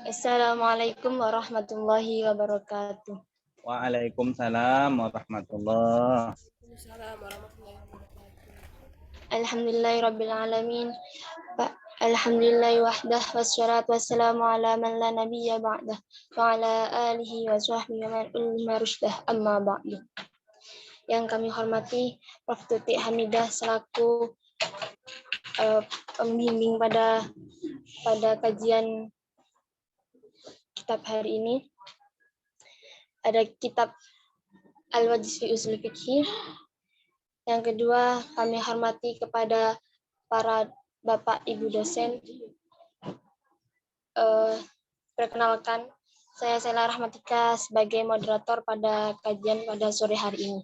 Assalamualaikum warahmatullahi wabarakatuh. Waalaikumsalam warahmatullahi. Alhamdulillahirabbil alamin. Alhamdulillahi wahdah wassalatu wassalamu ala man la nabiyya ba'dah wa ala alihi wa sahbihi wa man ulima rusydah amma ba'du. Yang kami hormati Prof. Tuti Hamidah selaku pembimbing pada kajian kitab hari ini. Ada kitab Al-Wajiz fi Ushul Fiqh. Yang kedua, kami hormati kepada para Bapak Ibu dosen. Perkenalkan, saya Sela Rahmatika sebagai moderator pada kajian pada sore hari ini.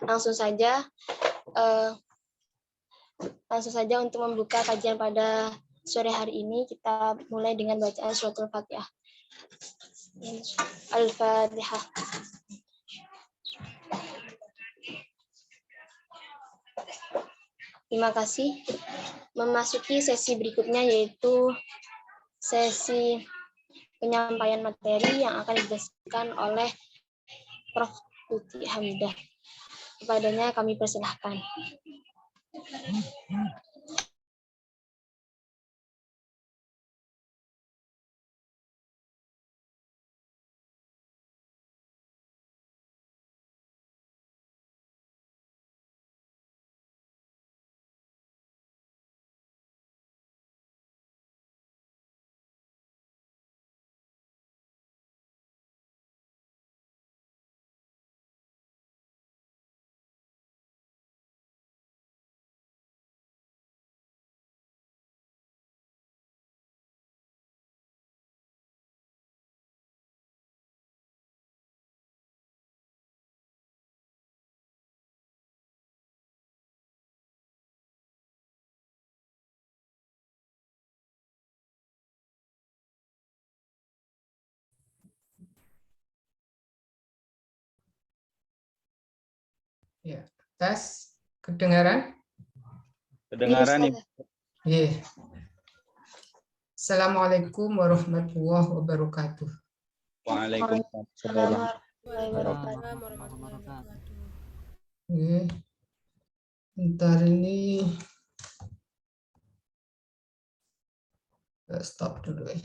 Langsung saja untuk membuka kajian pada sore hari ini, kita mulai dengan bacaan suratul Fatihah. Al-Fatihah. Terima kasih. Memasuki sesi berikutnya, yaitu sesi penyampaian materi yang akan dijelaskan oleh Prof. Tuti Hamidah. Kepadanya kami persilahkan. Ya, tes kedengaran? Kedengaran Ibu. Iya. Assalamualaikum warahmatullahi wabarakatuh. Waalaikumsalam. Oke. Bentar ini stop dulu ya.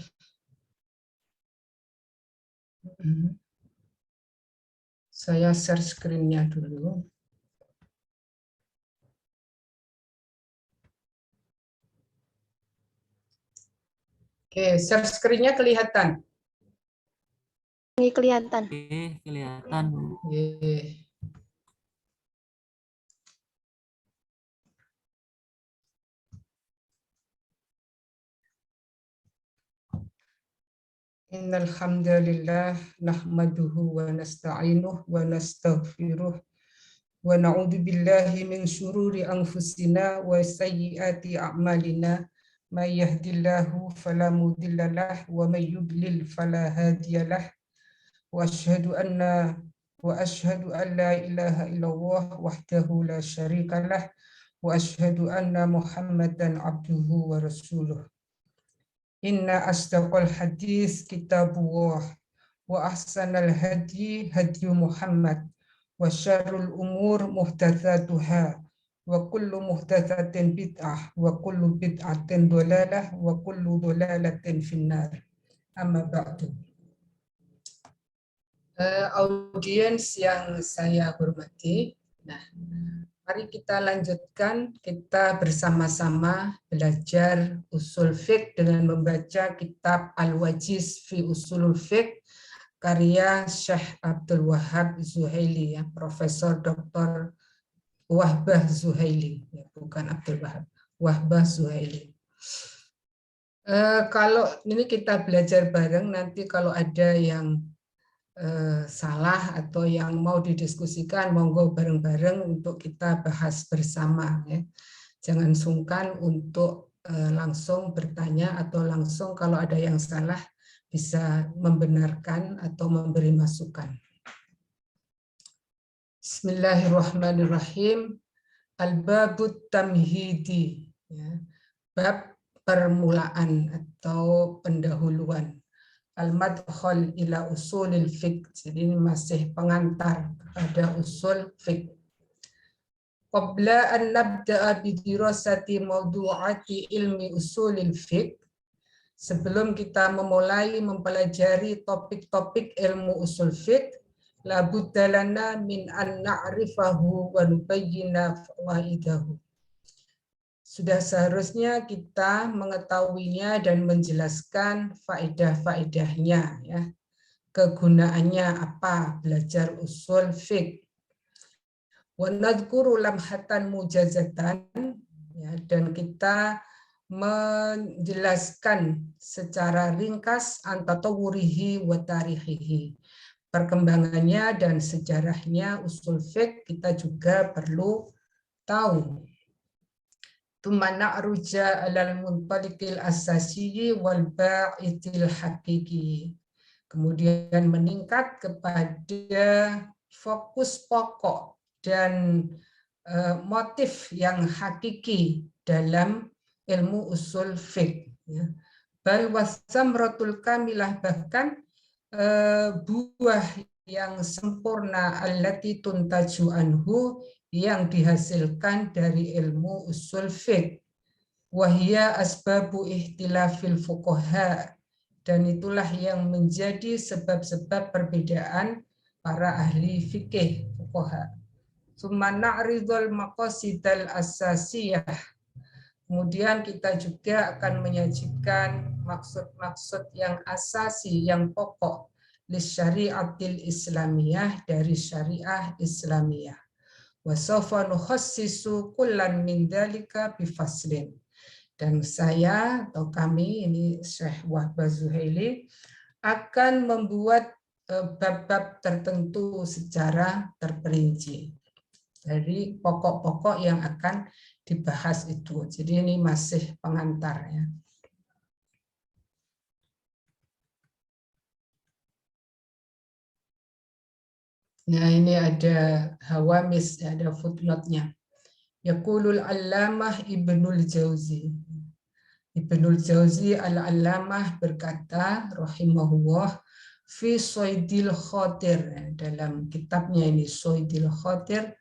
Saya share screen-nya dulu. Oke, share screen-nya kelihatan. Ini kelihatan. Kelihatan. Oke. Innal hamdalillah nahmaduhu wa nasta'inuhu wa nastaghfiruh wa na'udzu billahi min syururi anfusina wa sayyiati a'malina may yahdihillahu fala mudhillalah wa may yudlil fala hadiyalah wa asyhadu an la ilaha illallah wahdahu la syarikalah wa asyhadu anna Muhammadan abduhu wa rasuluh. Inna asdaqal hadis kitabullah wa ahsanal hadi hadi Muhammad wa syarrul umur muhdatsatuha wa kullu muhdatsatin bid'ah wa kullu bid'atin dhalalah wa kullu dhalalatin finnar. Amma ba'du. Audiens yang saya hormati, mari kita lanjutkan, kita bersama-sama belajar usul fiqh dengan membaca kitab Al-Wajiz fi Usulul Fiqh karya Syekh Abdul Wahab Zuhaili, ya, Profesor Dr. Wahbah Zuhaili, ya, bukan Abdul Wahab, Wahbah Zuhaili. Kalau ini kita belajar bareng, nanti kalau ada yang salah atau yang mau didiskusikan, monggo bareng-bareng untuk kita bahas bersama, ya. Jangan sungkan untuk langsung bertanya atau langsung kalau ada yang salah bisa membenarkan atau memberi masukan. Bismillahirrahmanirrahim. Al-babut tamhidi, ya. Bab permulaan atau pendahuluan. Al-madkhal ila usulil fiqh. Jadi ini masih pengantar pada usul fiqh. Qabla an nabda'a bi dirasati mawdu'ati ilmi usulil fiqh. Sebelum kita memulai mempelajari topik-topik ilmu usul fiqh, la budda lana min an na'rifahu wa nubayyina fawaidahu. Sudah seharusnya kita mengetahuinya dan menjelaskan faedah-faedahnya, ya. Kegunaannya apa belajar usul fiqh. Wa nadhkuru lamhatan mujazatan, ya, dan kita menjelaskan secara ringkas antatawurihi wa tarihihi. Perkembangannya dan sejarahnya usul fiqh kita juga perlu tahu. Tumana ruja alal muntalikil asasiyi wal ba'itil hakiki. Kemudian meningkat kepada fokus pokok dan motif yang hakiki dalam ilmu usul fiqh. Bal wasamratul kamilah, bahkan buah yang sempurna allati tuntaju anhu, yang dihasilkan dari ilmu usul fiqh. Wahia asbabu ihtilafil fuqaha, dan itulah yang menjadi sebab-sebab perbedaan para ahli fikih fuqaha. Tsumma na'ridul maqasidal asasiyah. Kemudian kita juga akan menyajikan maksud-maksud yang asasi, yang pokok, lisyariatil islamiyah, dari syariah Islamiyah. Wa sawfa nukhassisu kullan min dzalika bi faslin. Dan saya atau kami, ini Syekh Wahbah Zuhaili, akan membuat bab-bab tertentu secara terperinci dari pokok-pokok yang akan dibahas itu. Jadi ini masih pengantar, ya. Nah, ini ada hawamis, ada footnote-nya. Yaqulul allamah Ibnul Jauzi. Ibnul Jauzi al-allamah berkata rahimahullah fi Soidil Khotir, dalam kitabnya ini Soidil Khotir,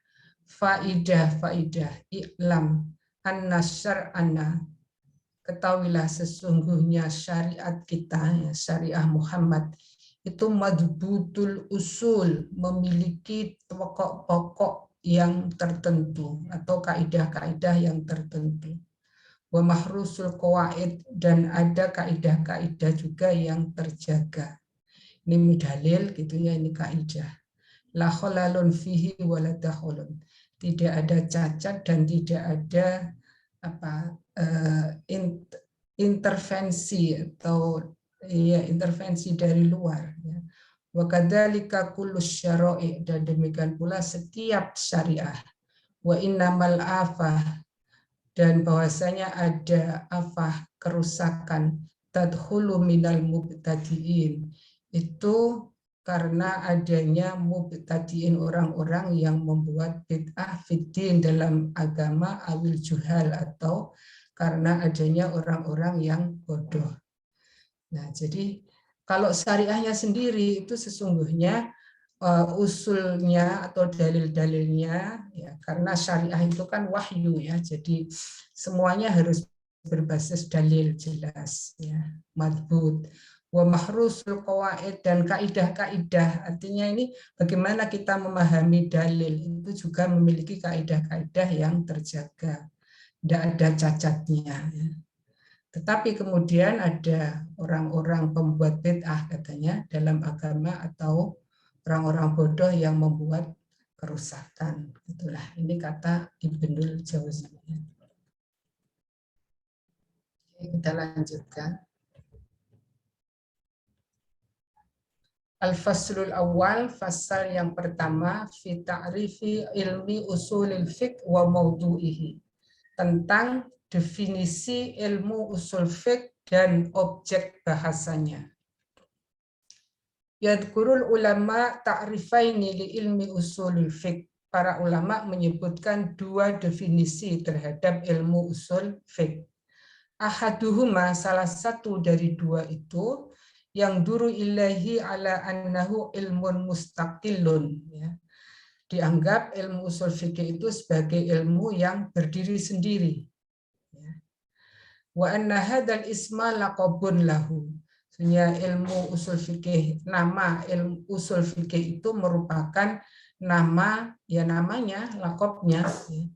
faidah i'lam anna syar'ana, ketahuilah sesungguhnya syariat kita, syariah Muhammad, itu madbutul usul, memiliki pokok-pokok yang tertentu atau kaidah-kaidah yang tertentu. Wa mahrusul qawaid, dan ada kaidah-kaidah juga yang terjaga. Ini dalil gitu ya, ini kaidah. La khalalun fihi wa la dakhulun. Tidak ada cacat dan tidak ada intervensi atau intervensi dari luar, ya. Wa kadzalika kullu syara'i, dan demikian pula setiap syariah. Wa innamal afah, dan bahwasanya ada afah, kerusakan, tadkhulu minal mubtadi'in, itu karena adanya mubtadi'in, orang-orang yang membuat bid'ah fiddin, dalam agama, awil juhal, atau karena adanya orang-orang yang bodoh. Nah, jadi kalau syariahnya sendiri itu sesungguhnya usulnya atau dalil-dalilnya, ya, karena syariah itu kan wahyu, ya, jadi semuanya harus berbasis dalil jelas, ya, madbut. Wa mahrusul qawaid, dan kaidah-kaidah, artinya ini bagaimana kita memahami dalil itu juga memiliki kaidah-kaidah yang terjaga, tidak ada cacatnya, ya. Tetapi kemudian ada orang-orang pembuat bid'ah katanya dalam agama, atau orang-orang bodoh yang membuat kerusakan. Itulah, ini kata Ibnul Jauzi. Kita lanjutkan. Al-faslul awal, fasal yang pertama, fi ta'rifi ilmi usulil fiqh wa maudu'ihi, tentang definisi ilmu usul fiqh dan objek bahasanya. Yadkurul ulama ta'rifaini li ilmi usulul fiqh. Para ulama menyebutkan dua definisi terhadap ilmu usul fiqh. ahaduhuma, salah satu dari dua itu, yang duru ilahi ala annahu ilmun mustaqillun, ya. Dianggap ilmu usul fikih itu sebagai ilmu yang berdiri sendiri, ya. Wa anna hadzal isma laqabun lahu. Sebenarnya ilmu usul fikih, nama ilmu usul fikih itu merupakan nama, ya namanya, laqabnya, ya.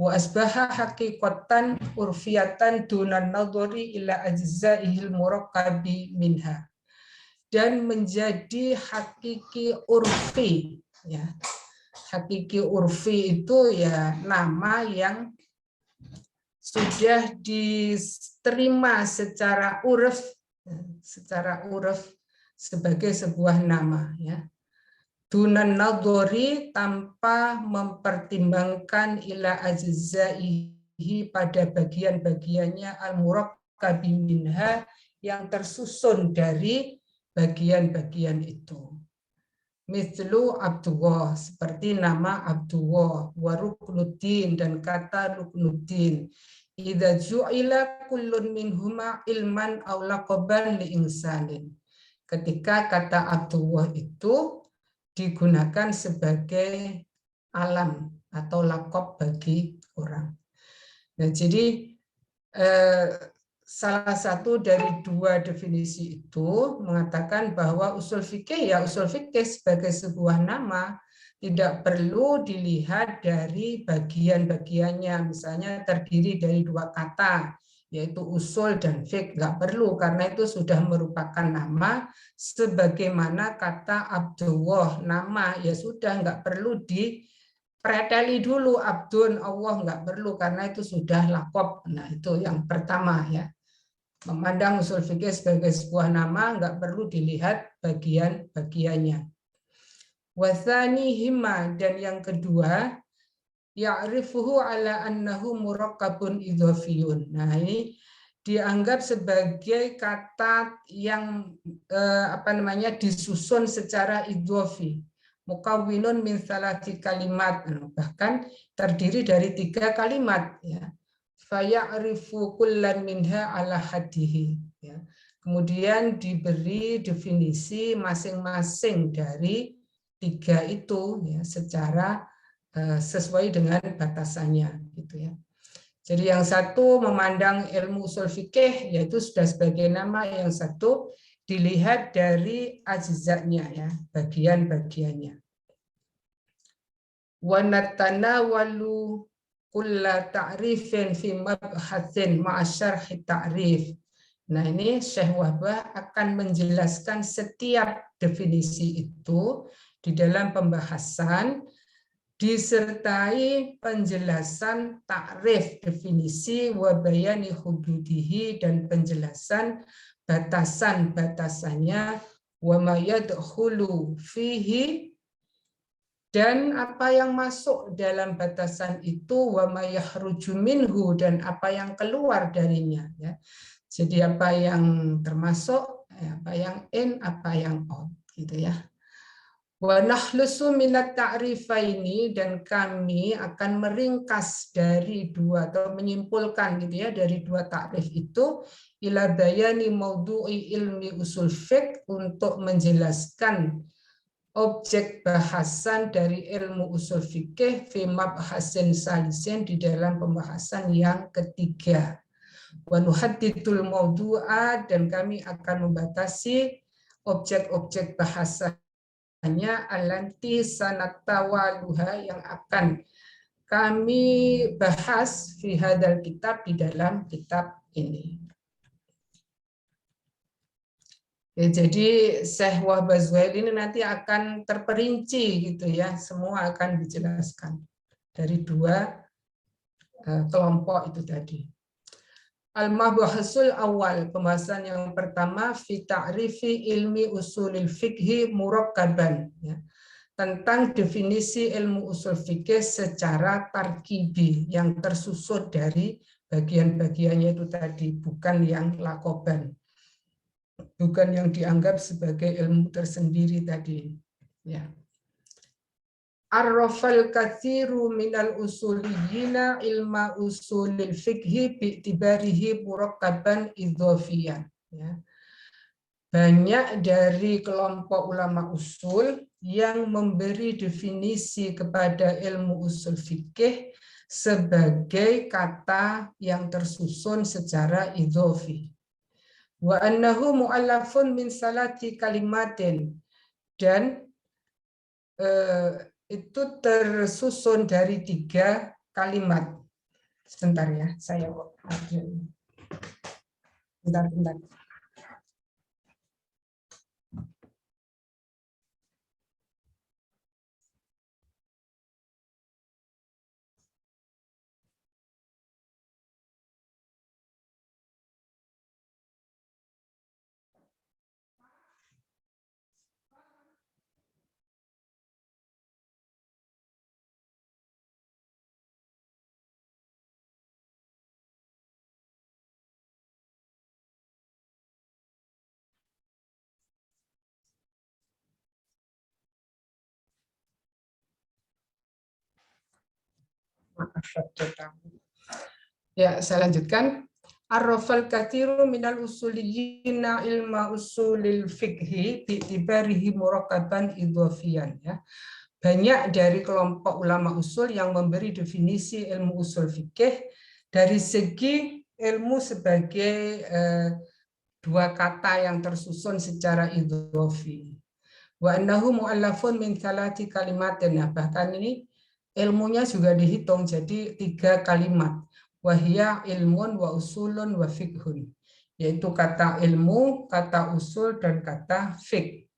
Wa asbaha haqiqatan urfiyatan dunan nadhari ila ajzaihil murakkabi minha, dan menjadi hakiki urfi, ya. Hakiki urfi itu ya nama yang sudah diterima secara urf sebagai sebuah nama, ya. Dunan nadhari, tanpa mempertimbangkan ila ajzaihi, pada bagian-bagiannya, al-murakkabi minha, yang tersusun dari bagian-bagian itu. Mithlu Abdullah, seperti nama Abdullah, wa ruknuddin, dan kata ruknuddin. Idza ju'ila kullun minhuma ilman aw laqaban li insanin. Ketika kata Abdullah itu digunakan sebagai alam atau laqab bagi orang. Nah, jadi salah satu dari dua definisi itu mengatakan bahwa usul fikih, ya usul fikih sebagai sebuah nama tidak perlu dilihat dari bagian-bagiannya, misalnya terdiri dari dua kata, yaitu usul dan fiqh, nggak perlu, karena itu sudah merupakan nama, sebagaimana kata Abdullah, nama, ya sudah, nggak perlu dipreteli dulu Abdun, Allah, nggak perlu, karena itu sudah laqab. Nah, itu yang pertama, ya. Memandang usul fikih sebagai sebuah nama, nggak perlu dilihat bagian-bagiannya. Wathani hima, dan yang kedua, ya'rifuhu ala annahu murakkabun idhofiyun. Nah, ini dianggap sebagai kata yang disusun secara idhofi, mukawwinun min salati kalimat, bahkan terdiri dari 3 kalimat, ya. Faya'rifu kullan minha ala hadihi, ya. Kemudian diberi definisi masing-masing dari 3 itu, ya, secara sesuai dengan batasannya, gitu ya. Jadi yang satu memandang ilmu usul fikih, yaitu sudah sebagai nama, yang satu dilihat dari ajzanya, ya, bagian-bagiannya. Wa natanawalu kulla ta'rifin fi mabhatsin ma'a syarhi ta'rif. Nah, ini Syekh Wahbah akan menjelaskan setiap definisi itu di dalam pembahasan, disertai penjelasan takrif definisi, wa bayani hududihi, dan penjelasan batasan-batasannya, wa ma yadkhulu fihi, dan apa yang masuk dalam batasan itu, wa ma yakhruju minhu, dan apa yang keluar darinya, ya. Jadi apa yang termasuk, apa yang in, apa yang out, gitu ya. Wa nahlusu minat ta'rifaini, dan kami akan meringkas dari dua, atau menyimpulkan, gitu ya, dari dua takrif itu, ila bayani maudhu'i ilmi usul fiqh, untuk menjelaskan objek bahasan dari ilmu usul fikih, fi mabhasin salisin, di dalam pembahasan yang ketiga. Wa nuhaddidul maudhu'a, dan kami akan membatasi objek-objek bahasa hanya alanti sanatawaluha, yang akan kami bahas fi hadal kitab, di dalam kitab ini. Ya, jadi Syekh Wahbah Zuhaili ini nanti akan terperinci, gitu ya, semua akan dijelaskan dari dua kelompok itu tadi. Al-Mabhasul awal, pembahasan yang pertama, fi ta'rifi ilmi usulil fiqhi murakkaban, ya, tentang definisi ilmu usul fikih secara tarkibi, yang tersusun dari bagian-bagiannya itu tadi, bukan yang lakoban, bukan yang dianggap sebagai ilmu tersendiri tadi, ya. arrafal katsiru minal usuliyina ilma usulil fikhi bi'tibarihi murakkaban idhofiyan. Ya. Banyak dari kelompok ulama usul yang memberi definisi kepada ilmu usul fikih sebagai kata yang tersusun secara idhofi. Wa annahu mu'allafun min salati kalimatin, dan itu tersusun dari 3 kalimat. Sebentar ya, saya bentar. Ya, saya lanjutkan. Arrafal katsiru minal usuliyina ilma usulil fikhi bi'tibarihi murakkaban idhofiyan. Ya. Banyak dari kelompok ulama usul yang memberi definisi ilmu usul fikih dari segi ilmu sebagai 2 kata yang tersusun secara idhofi. Wa annahu mu'allafun min 3 kalimatin. Nah, bahkan ini ilmunya juga dihitung jadi 3 kalimat. Wahia ilmun wa usulun wa fiqhun, yaitu kata ilmu, kata usul, dan kata fiqh.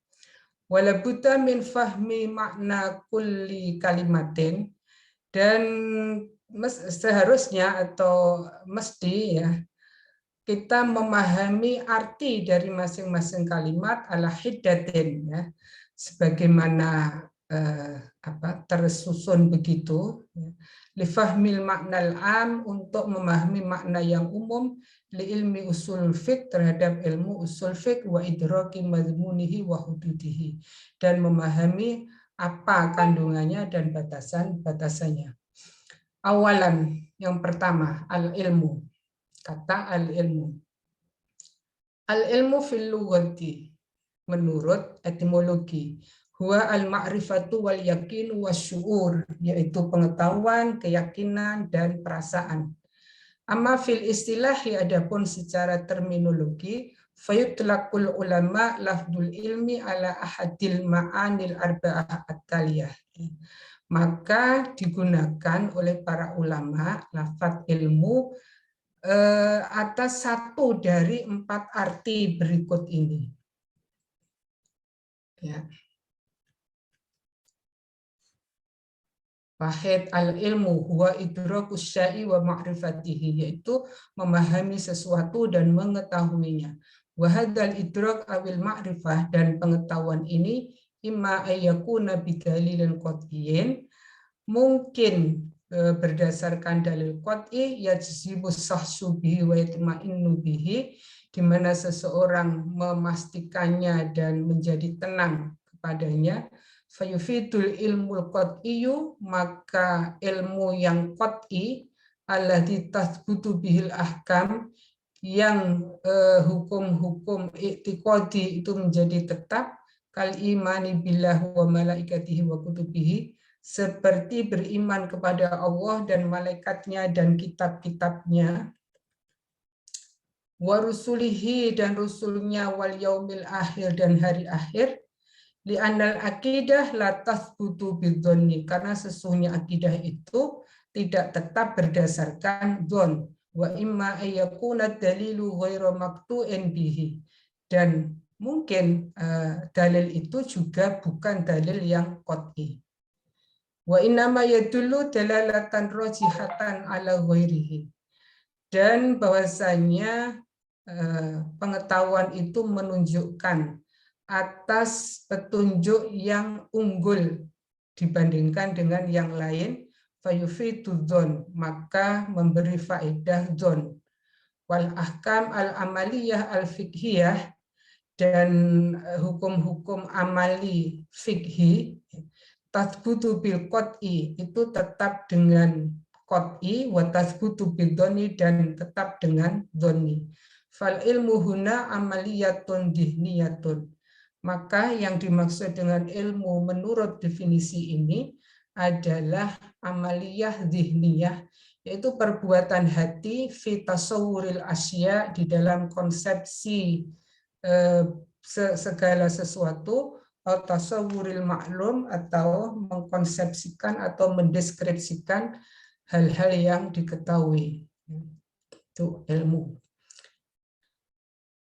Wala budda min fahmi makna kulli kalimatin, dan seharusnya atau mesti ya kita memahami arti dari masing-masing kalimat ala hiddatin, ya, sebagaimana tersusun begitu, ya. Lifahmil maknal am, untuk memahami makna yang umum, li ilmi usul fiqh, terhadap ilmu usul fiqh, wa idraki madmunihi wa hududihi, dan memahami apa kandungannya dan batasan-batasannya. Awalan, yang pertama, al-ilmu. Kata al-ilmu. Al-ilmu fil lughati, menurut etimologi, huwa al-ma'rifatu wal yakin wasyu'ur, yaitu pengetahuan, keyakinan, dan perasaan. Amma fil istilahi, adapun secara terminologi, fayutlaqul ulama lafdul ilmi ala ahadil ma'anil arba'ah at-taliyah. Maka digunakan oleh para ulama lafaz ilmu atas 1 dari 4 arti berikut ini. Ya. Wahid al-ilmu huwa idrakus syai' wa ma'rifatihi, yaitu memahami sesuatu dan mengetahuinya. Wa hadzal idrak awil ma'rifah, dan pengetahuan ini imma ayyakuna bidalilin qat'iyyin, mungkin berdasarkan dalil qat'i, yajzibus sahsu bihi wa yatma'innu bihi, di mana seseorang memastikannya dan menjadi tenang kepadanya. Fayufidul ilmul qat'iyyu, maka ilmu yang qat'i, alladzi tathbutu bihil ahkam, yang hukum-hukum i'tiqadi itu menjadi tetap, kal imani billah wa malaikatihi wa kutubihi, seperti beriman kepada Allah dan malaikatnya dan kitab-kitabnya, wa rusulihi, dan rusulnya, wal yaumil akhir, dan hari akhir. Li'annal akidah la tathbutu bidzonni, karena sesungguhnya akidah itu tidak tetap berdasarkan dzon. Wa imma ayyakuna dalilu ghairu maqtu'in bihi, dan mungkin dalil itu juga bukan dalil yang qat'i. Wa innama yadullu dalalatan rajihatan ala ghairihi, dan bahwasanya pengetahuan itu menunjukkan atas petunjuk yang unggul dibandingkan dengan yang lain, fayufidu dzon, maka memberi faedah dzon. Wal ahkam al amaliyah al fiqhiyah, dan hukum-hukum amali fikhi, tathbutu bil qat'i itu tetap dengan qat'i, wa tathbutu bil dhonni dan tetap dengan dhonni. Fal ilmu huna amaliyatun dihniyatun. Maka yang dimaksud dengan ilmu menurut definisi ini adalah amaliyah dihniyah, yaitu perbuatan hati fi tasawwuril asya, di dalam konsepsi segala sesuatu, atau tasawwuril maklum, atau mengkonsepsikan atau mendeskripsikan hal-hal yang diketahui. Itu ilmu.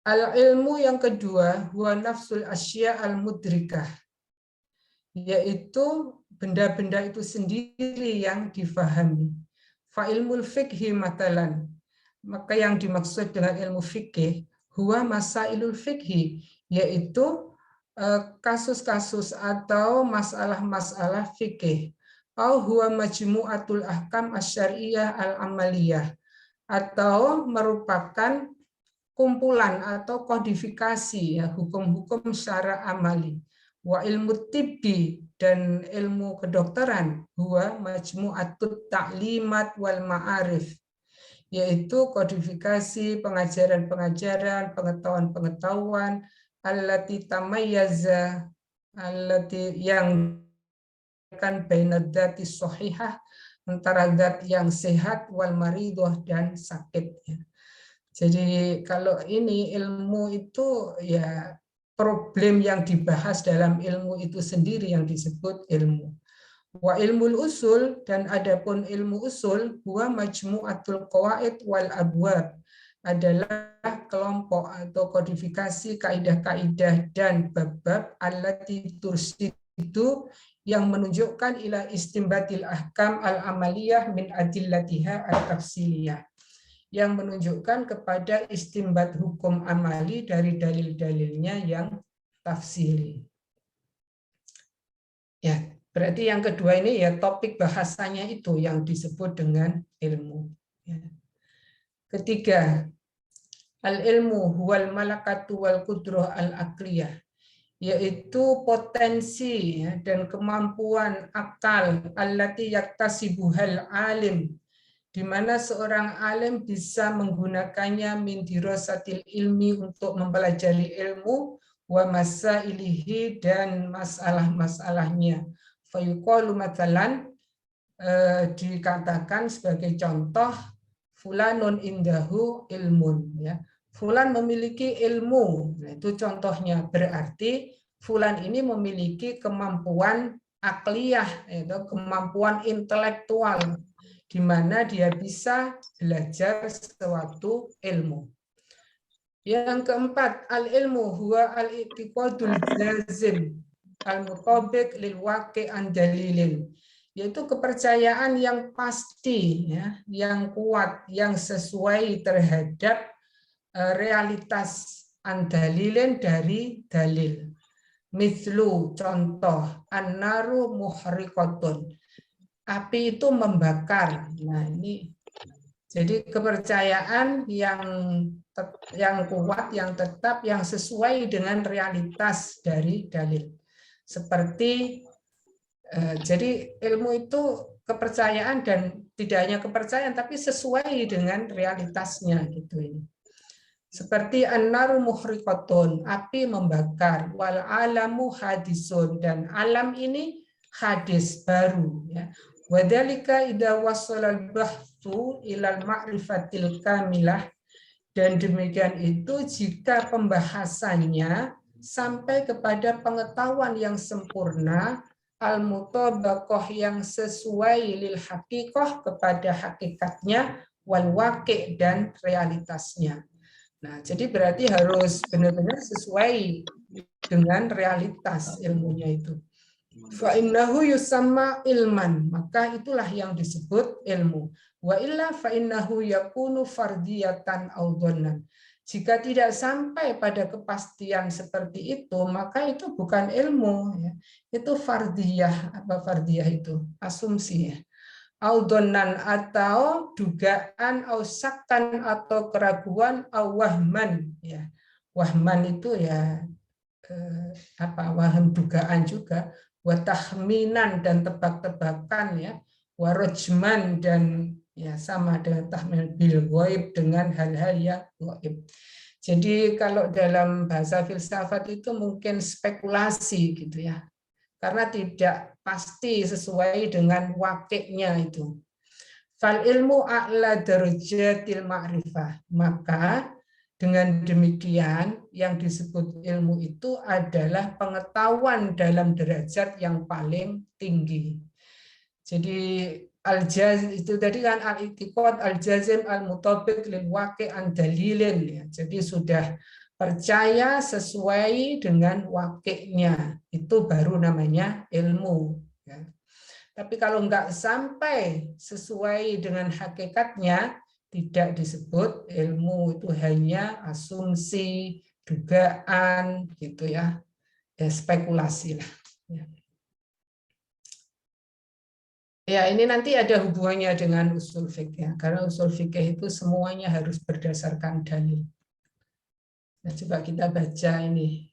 Al-ilmu yang kedua, huwa nafsul asya al-mudrikah, yaitu benda-benda itu sendiri yang difahami. Fa ilmul fikhi matalan, maka yang dimaksud dengan ilmu fikih, huwa masailul fikhi, yaitu kasus-kasus atau masalah-masalah fikih. Au huwa majmu'atul ahkam asyariyah al-amaliyah, atau merupakan kumpulan atau kodifikasi ya hukum-hukum secara amali. Wa ilmu tibbi, dan ilmu kedokteran, huwa majmu'atut ta'limat wal ma'arif, yaitu kodifikasi pengajaran-pengajaran, pengetahuan-pengetahuan, allati tamayyaza, allati yang kan bainadzati sahihah, antara zat yang sehat wal maridah dan sakit. Jadi kalau ini ilmu itu ya problem yang dibahas dalam ilmu itu sendiri yang disebut ilmu. Wa ilmul usul, dan adapun ilmu usul, huwa majmu'atul qawaid wal abwab, adalah kelompok atau kodifikasi kaidah-kaidah dan bab-bab allati tursidu, yang menunjukkan ila istimbatil ahkam al-amaliyah min adillatiha at-tafsiliyah, yang menunjukkan kepada istimbat hukum amali dari dalil-dalilnya yang tafsiri. Ya, berarti yang kedua ini ya topik bahasanya itu yang disebut dengan ilmu. Ya. Ketiga, al-ilmu huwal malakatu wal qudrah al-aqliyah, yaitu potensi dan kemampuan akal allati yaktasibuhal alim, di mana seorang alim bisa menggunakannya min dirasatil ilmi, untuk mempelajari ilmu, wa masailihi, dan masalah-masalahnya. Fayuqalu mathalan, dikatakan sebagai contoh, fulanun indahu ilmun, ya. Fulan memiliki ilmu, nah, itu contohnya, berarti fulan ini memiliki kemampuan akliyah, yaitu kemampuan intelektual, di mana dia bisa belajar suatu ilmu. Yang keempat, al-ilmu huwa al-i'tiqadul jazim al-mutabiq lil waqi' an dalilin, yaitu kepercayaan yang pasti, ya, yang kuat, yang sesuai terhadap realitas an dalilin, dari dalil. Mislu, contoh, an-naru muhriqatun, api itu membakar. Nah, ini jadi kepercayaan yang kuat, yang tetap, yang sesuai dengan realitas dari dalil. Seperti jadi ilmu itu kepercayaan, dan tidak hanya kepercayaan tapi sesuai dengan realitasnya gitu ini. Seperti an-naru muhriqatun, api membakar, wal alamu hadisun, dan alam ini hadis baru, ya. Wadhalika idza wasala al-bahthu ilal ma'rifatil kamilah, dan demikian itu jika pembahasannya sampai kepada pengetahuan yang sempurna, al-mutabaqah, yang sesuai lil haqiqah, kepada hakikatnya, wal waqi', dan realitasnya. Nah, jadi berarti harus benar-benar sesuai dengan realitas ilmunya itu. Fa innahu yusamma ilman, maka itulah yang disebut ilmu. Wa illa fa innahu yakunu fardiyatan aw dhannan. Jika tidak sampai pada kepastian seperti itu, maka itu bukan ilmu, ya. Itu fardiyah. Apa fardiyah itu? Asumsi, ya. Aw dhannan, atau dugaan, aw sakkan, atau keraguan, aw wahman, ya. Wahman itu ya waham, dugaan juga. wa tahminan dan tebak-tebakan ya, wa rajman dan ya sama dengan tahmin bil ghaib dengan hal-hal yang ghaib. Jadi kalau dalam bahasa filsafat itu mungkin spekulasi gitu ya. Karena tidak pasti sesuai dengan wakilnya itu. Fal ilmu a'la darajatil ma'rifah. Maka dengan demikian yang disebut ilmu itu adalah pengetahuan dalam derajat yang paling tinggi. Jadi itu tadi kan al-i'tiqad al-jazim al-mutabiq lil waqi' an dalilin ya. Jadi sudah percaya sesuai dengan wakilnya, itu baru namanya ilmu ya. Tapi kalau nggak sampai sesuai dengan hakikatnya, tidak disebut ilmu, itu hanya asumsi, dugaan gitu ya, spekulasi lah ya. Ya, ini nanti ada hubungannya dengan usul fikih, karena usul fikih itu semuanya harus berdasarkan dalil. Nah, coba kita baca ini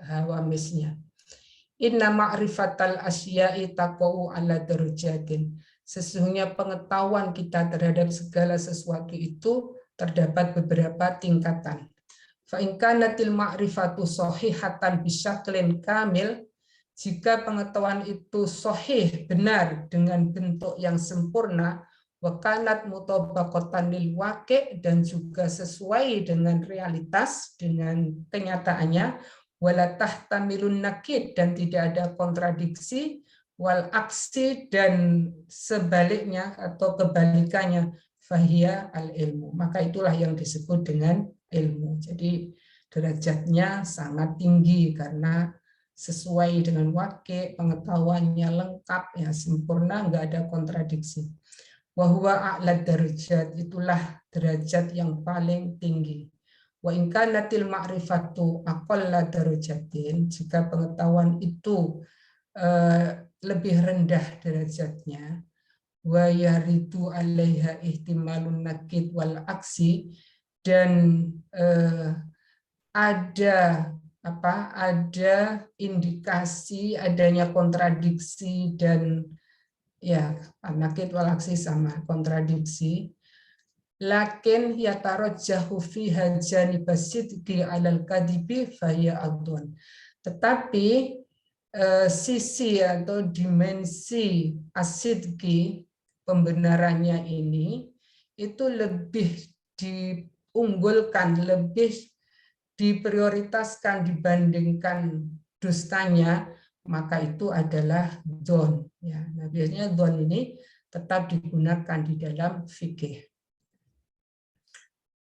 hawamisnya. Inna ma'rifatal asya'i taqa'u ala darajatin. Sesungguhnya pengetahuan kita terhadap segala sesuatu itu terdapat beberapa tingkatan. Fa in kanatil ma'rifatu shahihatan bisyaklin kamil, jika pengetahuan itu sahih, benar dengan bentuk yang sempurna, wa kanat mutabaqatan lil waqi' dan juga sesuai dengan realitas, dengan kenyataannya, wala tahtamilun nakid dan tidak ada kontradiksi, wal aksi dan sebaliknya atau kebalikannya, fahiya al ilmu. Maka itulah yang disebut dengan ilmu. Jadi derajatnya sangat tinggi karena sesuai dengan wakil, pengetahuannya lengkap, ya sempurna, nggak ada kontradiksi. Wa huwa a'la darajat, itulah derajat yang paling tinggi. Wa in kanatil ma'rifatu aqalla darajatin, jika pengetahuan itu lebih rendah derajatnya, wa yaridu 'alaiha ihtimalun nakid wal aksi, dan ada indikasi adanya kontradiksi dan ya nakid wal aksi sama kontradiksi, lakin yatarajjahu fiha janibas sidqi 'alal kadibi fahiya adun. Tetapi sisi atau dimensi asidqi pembenarannya ini itu lebih diunggulkan, lebih diprioritaskan dibandingkan dustanya, maka itu adalah dzon. Ya, nah biasanya dzon ini tetap digunakan di dalam fikih.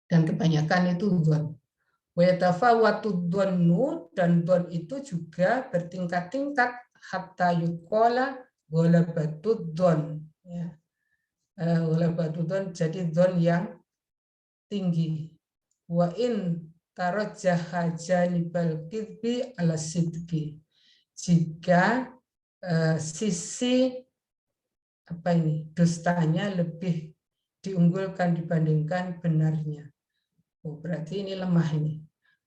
Dan kebanyakan itu dzon. Wa yatafawwatu dzannu, dan dzon itu juga bertingkat-tingkat hatta yuqala ghalabatu dzon. Ya. Ghalabatu dzon jadi dzon yang tinggi. Wa in tarajjaha janibal kidbi ala sidqi, jika sisi dustanya lebih diunggulkan dibandingkan benarnya. Oh, berarti ini lemah ini.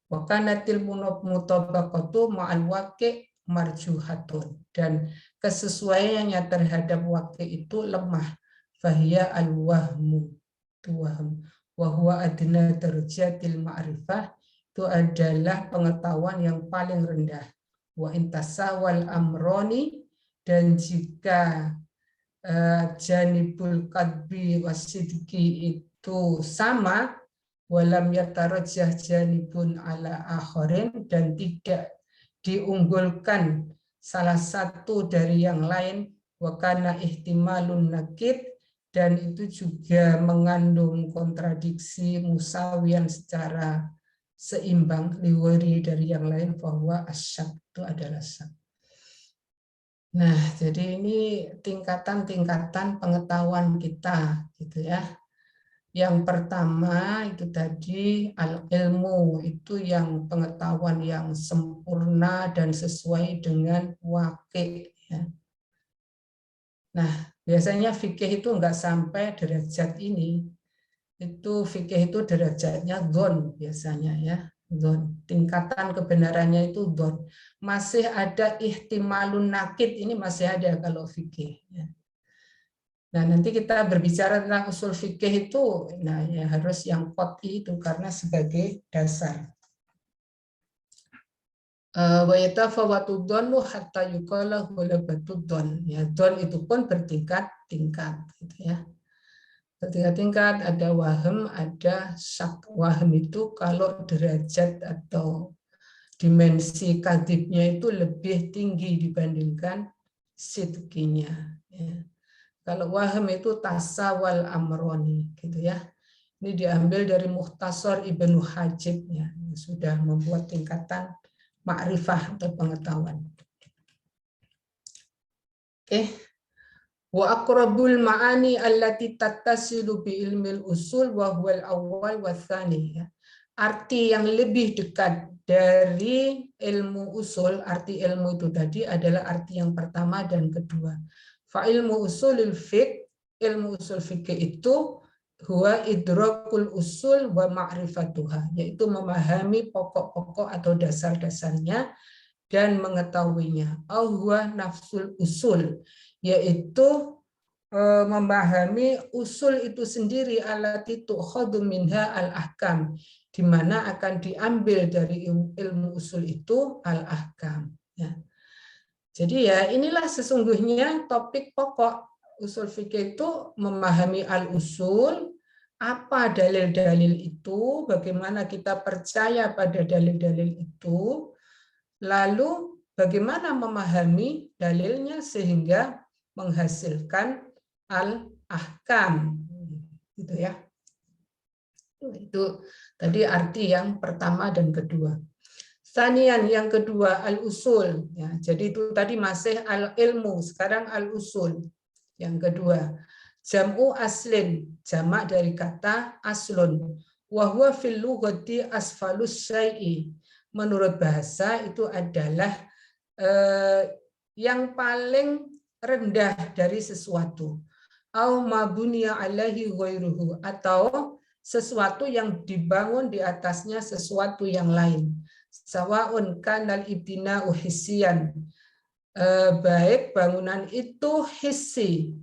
Wa kanatil mutabaqatu ma'al waqi' marjuhatun, dan kesesuaiannya terhadap waqi' itu lemah. Fahiya al-wahmu, tuwaham. Wa huwa adna darajatil ma'rifah, itu adalah pengetahuan yang paling rendah. Wa intasawal amroni, dan jika janibul qadbi wasidqi itu sama, walam yatarajjah janibun ala akharin, dan tidak diunggulkan salah satu dari yang lain, wa kana ihtimalun nakid, dan itu juga mengandung kontradiksi musawian secara seimbang, liwari dari yang lain, bahwa asyak itu adalah syak. Nah, jadi ini tingkatan-tingkatan pengetahuan kita, gitu ya. Yang pertama itu tadi al-ilmu, itu yang pengetahuan yang sempurna dan sesuai dengan waqi'. Ya. Nah, biasanya fikih itu enggak sampai derajat ini. Itu fikih itu derajatnya dzon biasanya ya. Dzon. Tingkatan kebenarannya itu dzon. Masih ada ihtimalun nakid, ini masih ada kalau fikih. Nah, nanti kita berbicara tentang usul fikih itu, nah ya harus yang qat'i itu karena sebagai dasar. Wa yatafawatu dzannu hatta yuqala ghalabatud dzan. Ya, dzan itu pun bertingkat-tingkat gitu ya. Bertingkat-tingkat, ada waham, ada syak. Waham itu kalau derajat atau dimensi kadibnya itu lebih tinggi dibandingkan sidqinya. Ya. Kalau waham itu tasawal amroni, gitu ya. Ini diambil dari Mukhtasar Ibnu Hajib, ya, yang sudah membuat tingkatan ma'rifah atau pengetahuan. Oke. Wa aqrabul ma'ani allati tattasilu bi ilmil usul wa huwal awwal wa tsani. Arti yang lebih dekat dari ilmu usul, arti ilmu itu tadi adalah arti yang pertama dan kedua. Fa ilmu usulil fiqh, ilmu usul fikih itu huwa idrakul usul wa ma'rifatuha, yaitu memahami pokok-pokok atau dasar-dasarnya dan mengetahuinya. Au huwa nafsul usul, yaitu memahami usul itu sendiri, allati tu'khadhu minha al-ahkam, di mana akan diambil dari ilmu usul itu al-ahkam. Ya. Jadi ya inilah sesungguhnya topik pokok usul fikih itu, memahami al-usul, apa dalil-dalil itu, bagaimana kita percaya pada dalil-dalil itu, lalu bagaimana memahami dalilnya sehingga menghasilkan al-ahkam, gitu ya. Itu tadi arti yang pertama dan kedua. Sanian yang kedua al-usul, ya. Jadi itu tadi masih al-ilmu, sekarang al-usul. Yang kedua, jam'u aslin, jamak dari kata aslun. Wa huwa fil lughati asfalus syai'i. Menurut bahasa itu adalah yang paling rendah dari sesuatu. Au mabuniya alaihi ghairuhu, atau sesuatu yang dibangun di atasnya sesuatu yang lain. Sawaun kanal ibtina'u hissiyan, baik bangunan itu hissi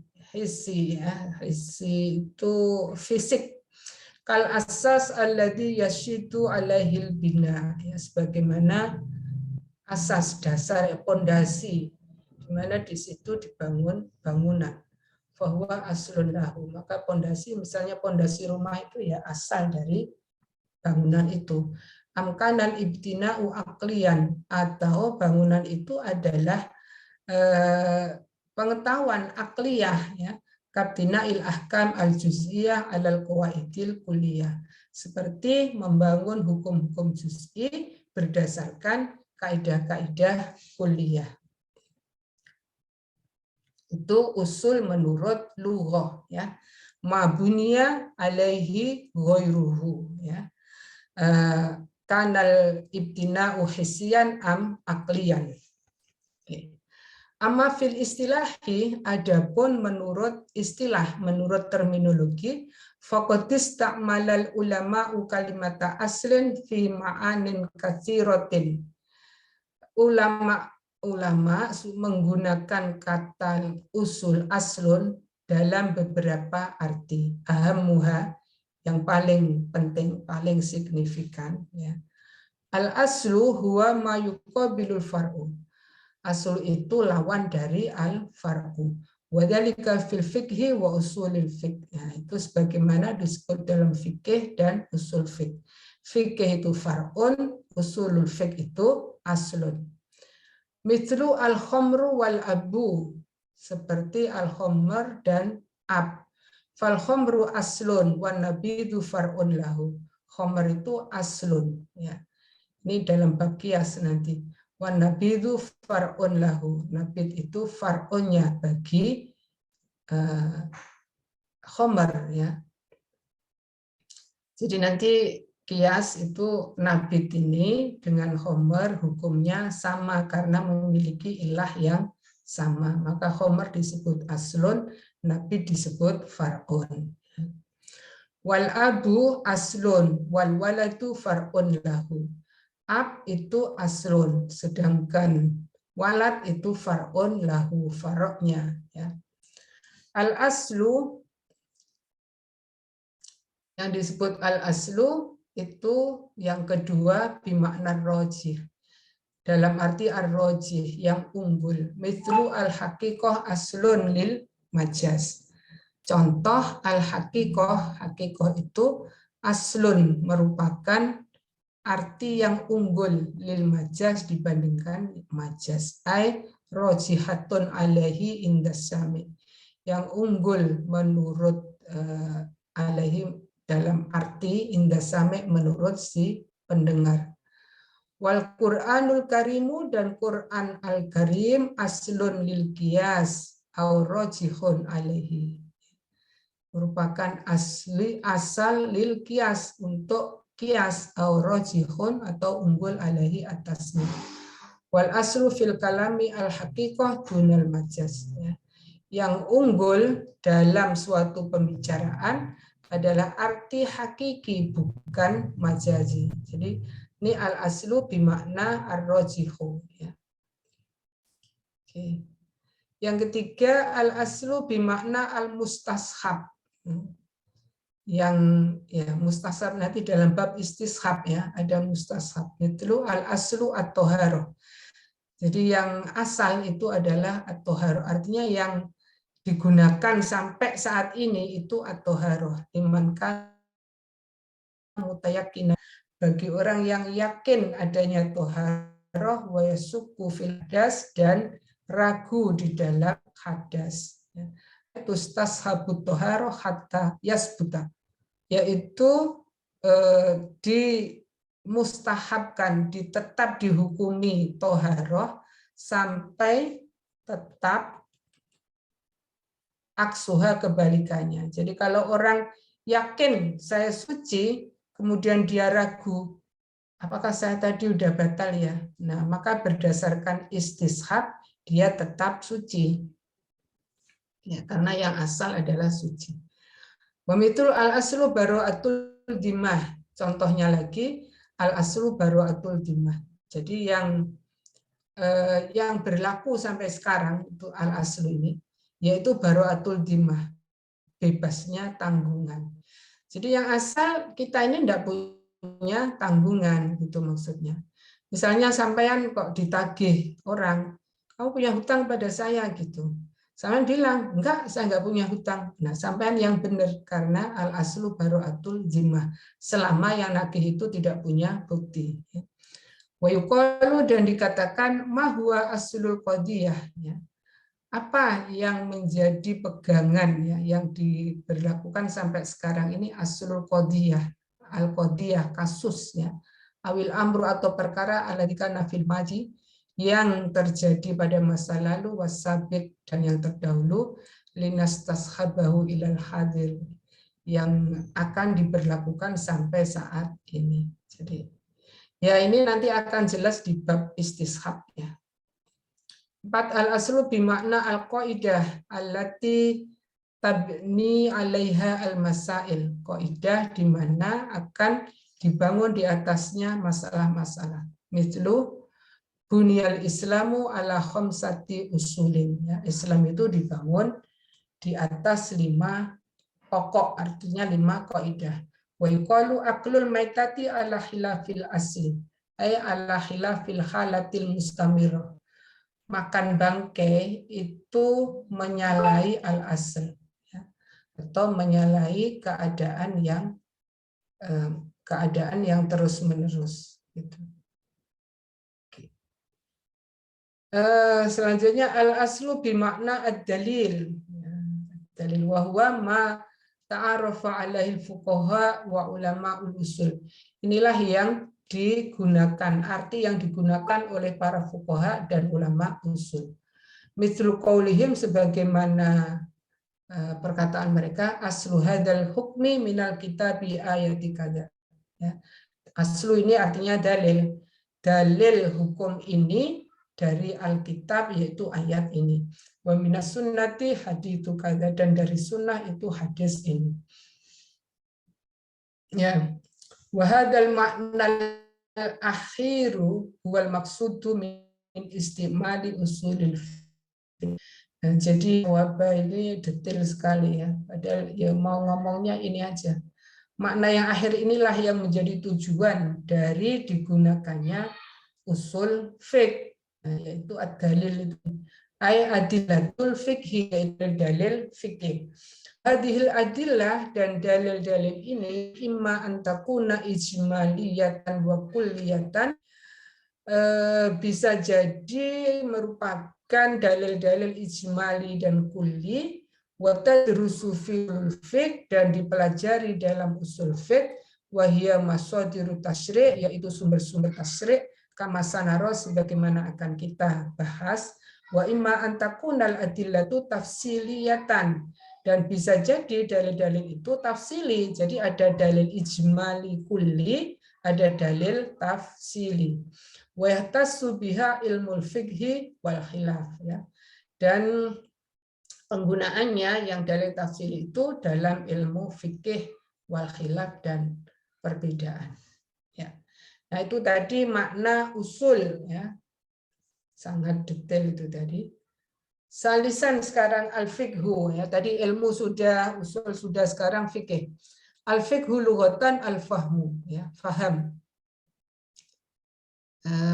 ya, hissi itu fisik. Kal asas alladhi yashidu alaihil bina, ya, sebagaimana asas dasar pondasi di mana di situ dibangun bangunan. Fahuwa aslun lahu, maka pondasi, misalnya pondasi rumah itu ya asal dari bangunan itu. Amkanal ibtina'u aqliyan, atau bangunan itu adalah pengetahuan akliyah, ya, kabtina'il ahkam al-juz'iyah alal qawaidil kulliyah, seperti membangun hukum-hukum juz'i berdasarkan kaidah-kaidah kulliyah. Itu usul menurut lughah, ya. Mabuniya alaihi ghairuhu, ya. Kanal ibtina'u hissiyan am aqliyan. Amma fil istilahi, adapun menurut istilah, menurut terminologi, faqad ista'malal ulama'u kalimata aslin fi ma'anin katsiratin. Ulama menggunakan kata usul aslun dalam beberapa arti. Ahammuha, yang paling penting, paling signifikan, ya. Al aslu huwa ma yuqabilul far'u. Asl itu lawan dari al far'u. Wa dzalika fil fiqhi wa usulil fiqh. Nah, itu sebagaimana disebut dalam fikih dan usul fiqh. Fikih itu far'un, usulul fiqh itu aslun. Mithlu al-khamru wal abu, seperti al-khamr dan ab. Fal khamru aslun wan nabidu far'un lahu. Khamr itu aslun, ya. Ini dalam bab qiyas nanti. Wan nabidu far'un lahu. Nabid itu far'unnya bagi khamr, ya. Jadi nanti kias itu nabid ini dengan khomer hukumnya sama karena memiliki ilah yang sama. Maka khomer disebut aslun, nabid disebut far'un. Wal abu aslun wal waladu far'un lahu. Ab itu aslun, sedangkan walad itu far'un lahu, faroknya. Ya. Al aslu, yang disebut al aslu itu yang kedua bimakna rojih. Dalam arti ar-rojih, yang unggul. Mithlu al-haqiqah aslun lil majaz. Contoh al-haqiqah, haqiqah itu aslun, merupakan arti yang unggul lil majaz dibandingkan majaz. Ai rojihatun alaihi indas sami. Yang unggul menurut alaihi dalam arti indas sami menurut si pendengar. Wal Qur'anul Karimu, dan Quran Al-Karim aslun lil qiyas au rojihun alaihi. Merupakan asal lil qiyas, untuk qiyas au rojihun atau unggul alaihi atasnya. Wal aslu fil kalami al haqiqah dunal majaz. Yang unggul dalam suatu pembicaraan adalah arti hakiki, bukan majazi. Jadi ini al aslu bimakna ar-rajihu. Ya. Oke. Yang ketiga al aslu bimakna al mustashab. Yang ya mustashab nanti dalam bab istishab ya, ada mustashab. Itu al aslu at-thaharah. Jadi yang asal itu adalah at-thaharah, artinya yang digunakan sampai saat ini itu at-thaharah. Liman kana mutayaqqina, bagi orang yang yakin adanya thaharah, wa yasukku fil hadas, dan ragu di dalam hadas. Tustashabut thaharah hatta yasbuta, yaitu dimustahabkan, tetap dihukumi thaharah sampai tetap aksuha, kebalikannya. Jadi kalau orang yakin saya suci, kemudian dia ragu, apakah saya tadi udah batal ya? Nah, maka berdasarkan istishab dia tetap suci. Ya, karena yang asal adalah suci. Wamitul al-aslu baro'atul dimah. Contohnya lagi, al-aslu baro'atul dimah. Jadi yang berlaku sampai sekarang itu al-aslu ini, yaitu baro'atul dimah, bebasnya tanggungan. Jadi yang asal kita ini tidak punya tanggungan, gitu maksudnya. Misalnya sampean kok ditagih orang, kamu punya hutang pada saya gitu. Sampean bilang, enggak, saya enggak punya hutang. Nah, sampean yang benar, karena al-aslu baro'atul dimah. Selama yang nagih itu tidak punya bukti. Wa yuqalu, dan dikatakan mahwa aslul qadiyah. Apa yang menjadi pegangan ya, yang diberlakukan sampai sekarang ini aslul qadiyah, al-qadiyah, kasusnya, awil amru atau perkara alladzi fil maji, yang terjadi pada masa lalu, wasabiq, dan yang terdahulu, linastashabahu ilal hadir, yang akan diberlakukan sampai saat ini. Jadi ya ini nanti akan jelas di bab istishab ya. 4 al-aslu bimakna al-qaidah allati tabni 'alaiha al-masail. Qaidah di mana akan dibangun di atasnya masalah-masalah. Mislu bunyal islamu ala khamsati usulin. Ya, Islam itu dibangun di atas 5 pokok, artinya 5 qaidah. Wa yuqalu aklul maitati ala khilafil asli, ay ala khilafil halatil mustamirah. Makan bangkai itu menyalahi al-asl, ya, atau menyalahi keadaan yang terus-menerus. Gitu. Selanjutnya al-aslu bimakna ad-dalil. Dalil wa huwa ma ta'arafa alaihi fuqaha wa ulama'ul usul. Inilah yang digunakan, arti yang digunakan oleh para fuqaha dan ulama usul. Mithlu qaulihim, sebagaimana perkataan mereka, aslu hadal hukmi minal kitabi ayati kada. Ya. Aslu ini artinya dalil. Dalil hukum ini dari Alkitab, yaitu ayat ini. Wa minas sunnati hadithu kada, dan dari sunnah itu hadis ini. Ya, wa hadzal makna akhiru huwal maqsudu min istimali usulil fiqh. Nah, jadi wabah ini detail sekali ya. Padahal ya mau ngomongnya ini aja. Makna yang akhir inilah yang menjadi tujuan dari digunakannya usul fiqh, nah, yaitu ad-dalil itu. Ay adillatul fiqhi, yaitu dalil fikih. Hadhil adillah, dan dalil-dalil ini imma antakuna ijmaliyatan wa kulliyatan, bisa jadi merupakan dalil-dalil ijmali dan kulli, wa tadrusu fil fiqh, dan dipelajari dalam usul fiqh, wa hiya masadiru tasyri', yaitu sumber-sumber tasyri', kama sanaro, sebagaimana akan kita bahas. Wa imma antakunal adillatu tafsiliyatan, dan bisa jadi dalil-dalil itu tafsili, jadi ada dalil ijmali kulli, ada dalil tafsili. Wa yahtassu biha ilmul fiqhi wal khilaf, ya. Dan penggunaannya yang dalil tafsili itu dalam ilmu fikih wal khilaf dan perbedaan, ya. Nah, itu tadi makna usul, ya. Sangat detail itu tadi. Salisan sekarang al-fiqhu, ya. Tadi ilmu sudah, usul sudah, sekarang fikih. Al-fiqhu lughatan al-fahmu, ya, faham.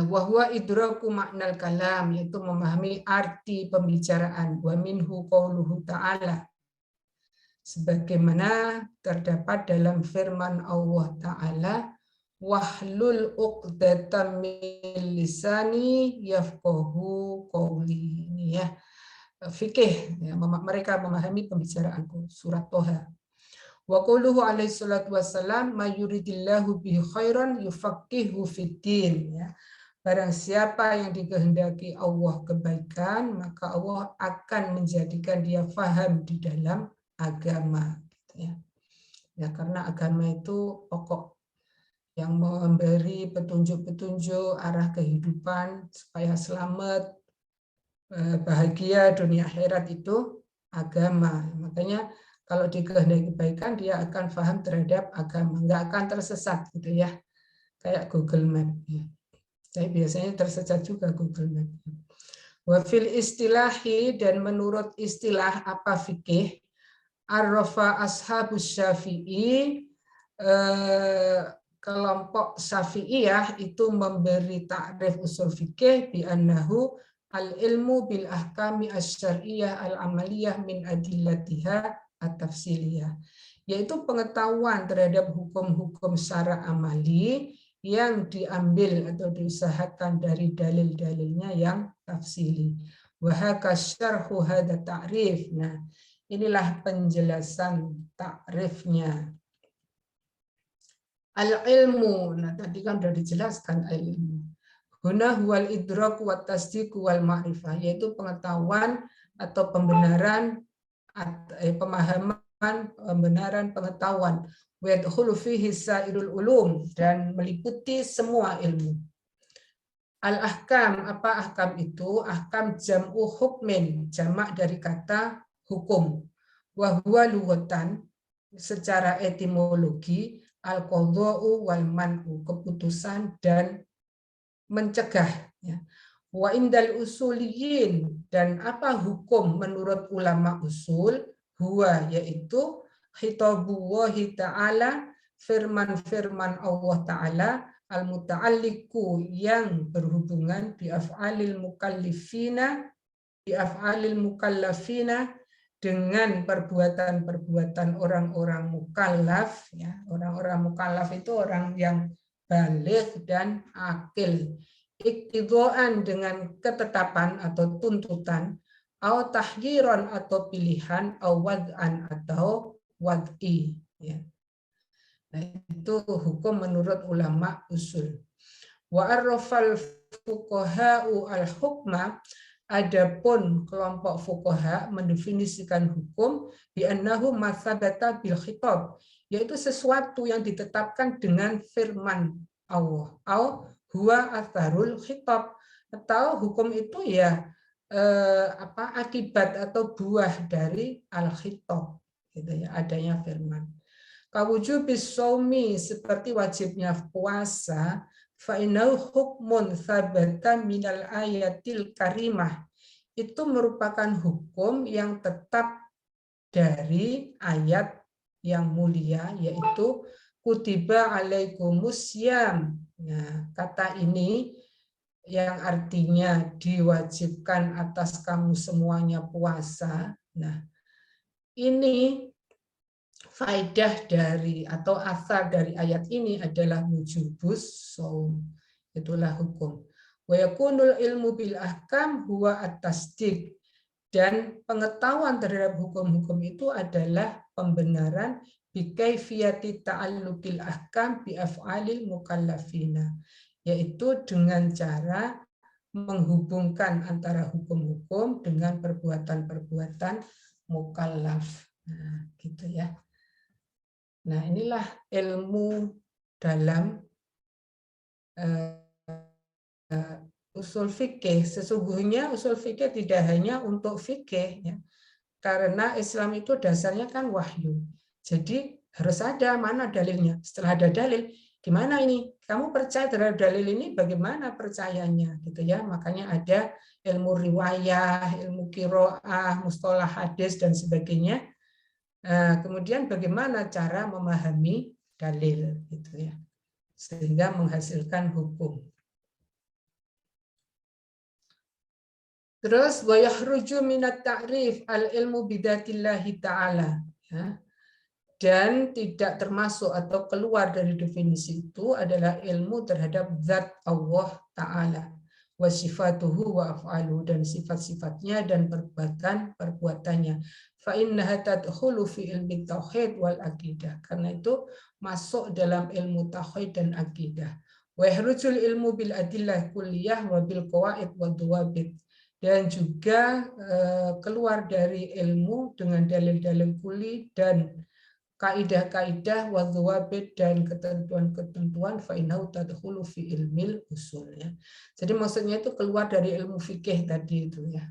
Wa huwa idraku maknal kalam, yaitu memahami arti pembicaraan. Wa minhu qauluhu ta'ala, sebagaimana terdapat dalam firman Allah Ta'ala, wahlul uqdatam min lisani yafqahu qawli. Ini ya, fikih, ya, mereka memahami pembicaraanku. Surat Toha. Wa quluhu alaihi salatu wassalam, ma yuridillahu bihi khairan yufaqihu fiddin, ya. Barang siapa yang dikehendaki Allah kebaikan, maka Allah akan menjadikan dia faham di dalam agama, ya. Ya, karena agama itu pokok yang memberi petunjuk-petunjuk arah kehidupan supaya selamat, bahagia dunia akhirat, itu agama. Makanya kalau dikehendaki kebaikan, dia akan paham terhadap agama, nggak akan tersesat, gitu ya, kayak Google Map. Saya biasanya tersesat juga Google Map. Wafil istilahi, dan menurut istilah apa fikih, arrafa ashabus syafi'i, kelompok Syafi'iyah itu memberi ta'rif usul fikih bi annahu al-ilmu bil ahkami asy-syar'iyyah al-amaliyah min adillatiha at-tafsiliyah, yaitu pengetahuan terhadap hukum-hukum syara' amali yang diambil atau diusahakan dari dalil-dalilnya yang tafsili. Wa haka syarhu hadza ta'rif. Nah, inilah penjelasan ta'rifnya. Al-ilmu, nah tadi kan sudah dijelaskan al-ilmu. Huna huwal idrak wa tasdiq wal ma'rifah, yaitu pengetahuan atau pembenaran, pemahaman, pembenaran, pengetahuan. Wa yadkhulu fihi sairul ulum, dan meliputi semua ilmu. Al-ahkam, apa ahkam itu? Ahkam jam'u hukmin, jamak dari kata hukum. Wa huwa lughatan, secara etimologi, al-qadha'u wal man'u, keputusan dan mencegah, ya. Wa indal usuliyin, dan apa hukum menurut ulama usul? Huwa, yaitu khitabullahi ta'ala, firman-firman Allah Ta'ala, al-muta'alliqu, yang berhubungan bi af'alil mukallafina, dengan perbuatan-perbuatan orang-orang mukallaf, ya. Orang-orang mukallaf itu orang yang baligh dan akil. Iktidaan, dengan ketetapan atau tuntutan, au tahyiron atau pilihan, au wad'an atau wad'i, ya. Nah, itu hukum menurut ulama usul. Wa arrafal fuqaha'u al-hukma, adapun kelompok fuqaha mendefinisikan hukum bi annahu mathabata bil khitab, yaitu sesuatu yang ditetapkan dengan firman Allah, au huwa atharul khitab, atau hukum itu ya akibat atau buah dari al khitab, gitu ya, adanya firman. Kawujubis shaumi, seperti wajibnya puasa, fa innahu hukmun tsabata minal ayatil karimah. Itu merupakan hukum yang tetap dari ayat yang mulia, yaitu kutiba alaikumusiyam. Nah, kata ini yang artinya diwajibkan atas kamu semuanya puasa. Nah, ini faedah dari atau asal dari ayat ini adalah wujubus shaum. Itulah hukum. Wa yakunul ilmu bil ahkam huwa at-tasdiq. Dan pengetahuan terhadap hukum-hukum itu adalah pembenaran bikaifiyati ta'alluqil ahkam bi af'alil mukallafina, yaitu dengan cara menghubungkan antara hukum-hukum dengan perbuatan-perbuatan mukallaf. Nah, gitu ya. Nah, inilah ilmu dalam usul fikih. Sesungguhnya usul fikih tidak hanya untuk fikih, ya. Karena Islam itu dasarnya kan wahyu. Jadi harus ada mana dalilnya. Setelah ada dalil, gimana ini? Kamu percaya terhadap dalil ini, bagaimana percayanya, gitu ya. Makanya ada ilmu riwayah, ilmu qiraah, mustalah hadis dan sebagainya. Kemudian bagaimana cara memahami dalil, gitu ya, sehingga menghasilkan hukum. Terus wa yakhruju minat ta'rif al-ilmu bidatillahi ta'ala, ya. Dan tidak termasuk atau keluar dari definisi itu adalah ilmu terhadap zat Allah Ta'ala, wa sifatuhu wa af'aluhu, dan sifat-sifatnya dan perbuatan-perbuatannya. Fa innaha tadkhulu fi ilmi tauhid wal aqidah. Karena itu masuk dalam ilmu tauhid dan akidah. Wa yahrujul ilmu bil adillah kulliyah wa bil qawaid wa dawabit. Dan juga keluar dari ilmu dengan dalil-dalil kuli dan kaidah-kaidah wa dhawabit dan ketentuan-ketentuan fa innahu tadkhulu fi ilmil usul, ya. Jadi maksudnya itu keluar dari ilmu fikih tadi itu, ya.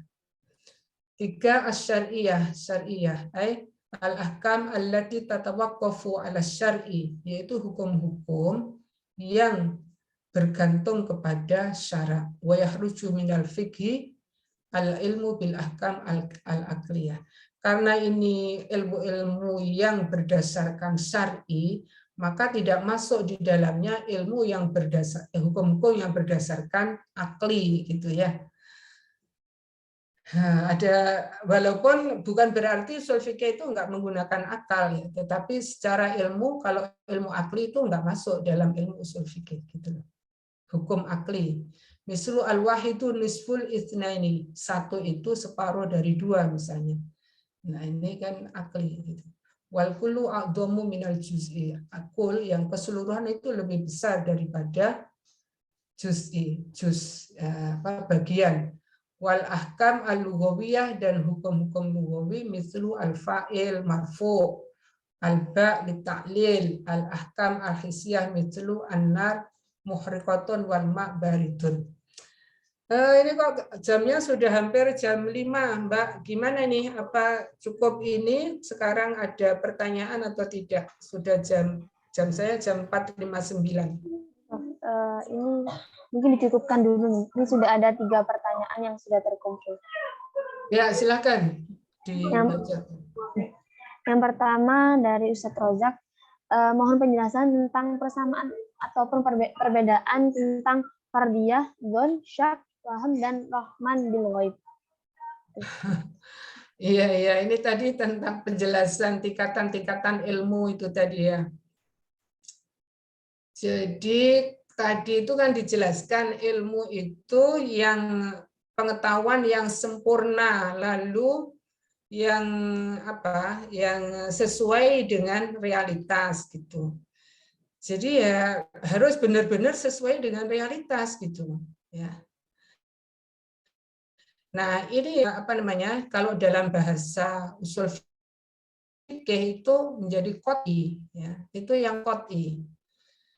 3 asy-syar'iyyah, syar'iyyah ai al-ahkam allati tatawaqqafu 'ala syar'i, yaitu hukum-hukum yang bergantung kepada syarak. Wa yakhruju minal fiqhi al-ilmu bil ahkam al-aqliyah. Karena ini ilmu-ilmu yang berdasarkan syar'i, maka tidak masuk di dalamnya ilmu yang hukum-hukum yang berdasarkan akli, gitu ya. Walaupun bukan berarti ushul fikih itu enggak menggunakan akal, ya, tetapi secara ilmu, kalau ilmu akli itu enggak masuk dalam ilmu ushul fikih, gitu loh. Hukum akli. Mislu al-wahidu nisful itsnaini, satu itu separuh dari dua misalnya. Nah, ini kan akli, gitu. Wal kullu a'dhamu minal juz'i. Akul yang keseluruhan itu lebih besar daripada juz'i, bagian. Wal ahkam al-lughawiyah, dan hukum-hukum lughawi mislu al-fa'il marfu', al-ba' lita'lil, al-ahkam al-hisiyah mislu an-nar muhriqatun wal ma' baridun. Ini kok jamnya sudah hampir jam 5, Mbak. Gimana nih? Apa cukup ini? Sekarang ada pertanyaan atau tidak? Sudah jam saya jam 4.59. Ini mungkin dicukupkan dulu. Ini sudah ada 3 pertanyaan yang sudah terkumpul. Ya, silakan dibaca. Yang pertama dari Ustadz Rozak, mohon penjelasan tentang persamaan ataupun perbedaan tentang fardiyah, dzon, syak, waham, dan rahman bil ghaib. Iya, ini tadi tentang penjelasan tingkatan-tingkatan ilmu itu tadi, ya. Jadi tadi itu kan dijelaskan ilmu itu yang pengetahuan yang sempurna, lalu yang sesuai dengan realitas, gitu. Jadi ya harus benar-benar sesuai dengan realitas, gitu, ya. Nah, ini kalau dalam bahasa ushul fikih itu menjadi qot'i, ya. Itu yang qot'i.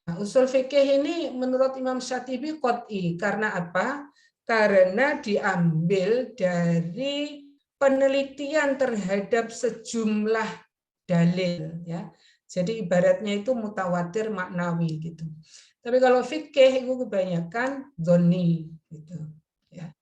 Nah, ushul fikih ini menurut Imam Syatibi qot'i karena apa? Karena diambil dari penelitian terhadap sejumlah dalil, ya. Jadi ibaratnya itu mutawatir maknawi gitu. Tapi kalau fikih itu kebanyakan dzonni gitu. Ya.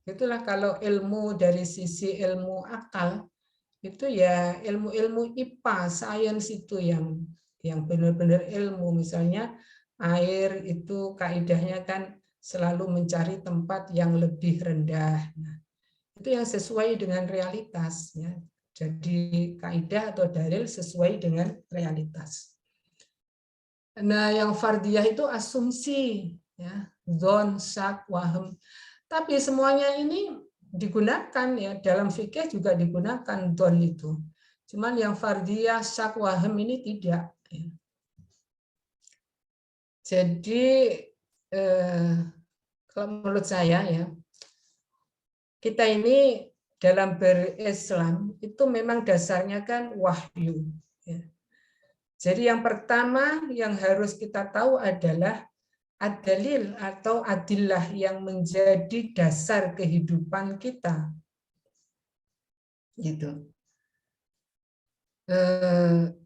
Itulah kalau ilmu dari sisi ilmu akal itu ya ilmu-ilmu IPA, sains itu yang benar-benar ilmu. Misalnya air itu kaidahnya kan selalu mencari tempat yang lebih rendah. Nah, itu yang sesuai dengan realitas ya. Jadi kaidah atau dalil sesuai dengan realitas. Nah, yang fardiyah itu asumsi ya, dzon, syak, wahm. Tapi semuanya ini digunakan ya, dalam fikih juga digunakan dzon itu. Cuman yang fardiyah, syak, wahm ini tidak ya. Jadi kalau menurut saya ya, kita ini dalam berislam itu memang dasarnya kan wahyu. Ya. Jadi yang pertama yang harus kita tahu adalah ad-dalil atau adillah yang menjadi dasar kehidupan kita. Gitu.